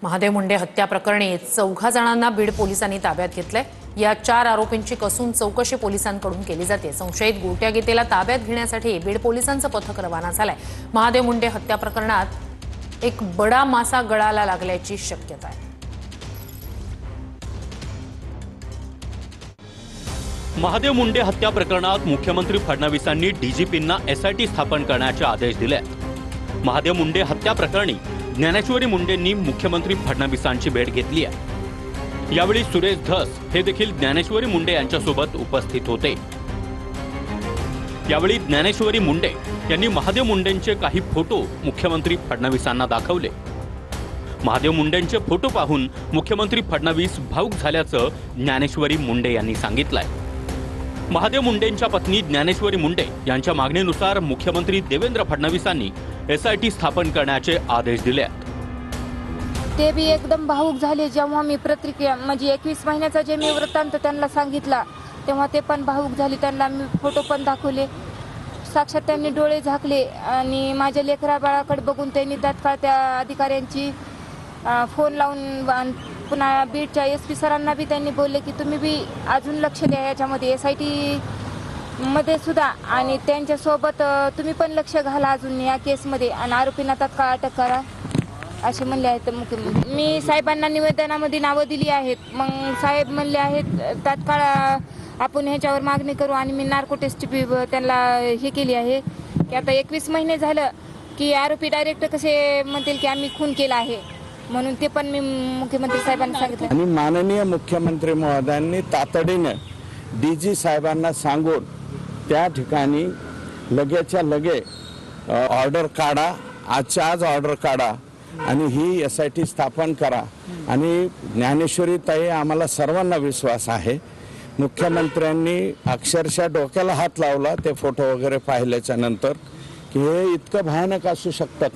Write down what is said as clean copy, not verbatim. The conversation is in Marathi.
महादेव मुंडे हत्या प्रकरणी 4 जणांना बीड पोलिसांनी ताब्यात घेतलंय। या 4 आरोपींची कसून चौकशी पोलिसांकडून केली जाते। संशयित गोट्या गीतेला ताब्यात घेण्यासाठी बीड पोलिसांचं पथक रवाना झालंय। महादेव मुंडे हत्या प्रकरणात एक बडा मासा गळाला लागल्याची शक्यता आहे। महादेव मुंडे हत्या प्रकरणात मुख्यमंत्री फडणवीसांनी डीजीपींना एसआयटी स्थापन करण्याचे आदेश दिले। महादेव मुंडे हत्या प्रकरणी ज्ञानेश्वरी मुंडेंनी मुख्यमंत्री फडणवीसांची भेट घेतली आहे। यावेळी सुरेश धस हे देखील ज्ञानेश्वरी मुंडे यांच्यासोबत उपस्थित होते। यावेळी ज्ञानेश्वरी मुंडे यांनी महादेव मुंडेंचे काही फोटो मुख्यमंत्री फडणवीसांना दाखवले। महादेव मुंडेंचे फोटो पाहून मुख्यमंत्री फडणवीस भावुक झाल्याचं ज्ञानेश्वरी मुंडे यांनी सांगितलंय। महादेव मुंडेंच्या पत्नी ज्ञानेश्वरी मुंडे यांच्या मागणीनुसार मुख्यमंत्री देवेंद्र फडणवीसांनी एसआयटी स्थापन करण्याचे आदेश दिले आहेत। ते बी एकदम भावुक झाले जेव्हा मी प्रतिक्रिया म्हणजे 21 महिन्याचा जे मी वृत्तांत त्यांना सांगितला तेव्हा ते पण भावुक झाले। त्यांना मी फोटो पण दाखवले, साक्षात त्यांनी डोळे झाकले आणि माझ्या लेकरा बाळाकडे बघून त्यांनी तात्काळ त्या अधिकाऱ्यांची फोन लावून पुन्हा बीडच्या एसपी सरांना बी त्यांनी बोलले की तुम्ही बी अजून लक्ष द्या याच्यामध्ये एसआयटी मध्ये सुद्धा आणि त्यांच्यासोबत तुम्ही पण लक्ष घाला अजून या केसमध्ये आणि आरोपींना तात्काळ अटक करा असे म्हणले आहेत मुख्यमंत्री। मी साहेबांना निवेदनामध्ये नावं दिली आहेत। मग साहेब म्हणले आहेत तात्काळ आपण ह्याच्यावर मागणी करू आणि मी नार्को टेस्ट त्यांना हे केली आहे की आता 21 महिने झालं की आरोपी डायरेक्ट कसे म्हणतील की आम्ही खून केला आहे, म्हणून ते पण मी मुख्यमंत्री साहेबांना सांगितलं। आणि माननीय मुख्यमंत्री महोदयांनी तातडीने डीजी साहेबांना सांगून त्या ठिकाणी लगेच्या लगे ऑर्डर काढा, आजच्या आज ऑर्डर काढा आणि ही एसआयटी स्थापन करा। आणि ज्ञानेश्वरी ताई आम्हाला सर्वांना विश्वास आहे, मुख्यमंत्र्यांनी अक्षरशः डोक्याला हात लावला ते फोटो वगैरे पाहिल्याच्या नंतर की हे इतकं भयानक असू शकतात।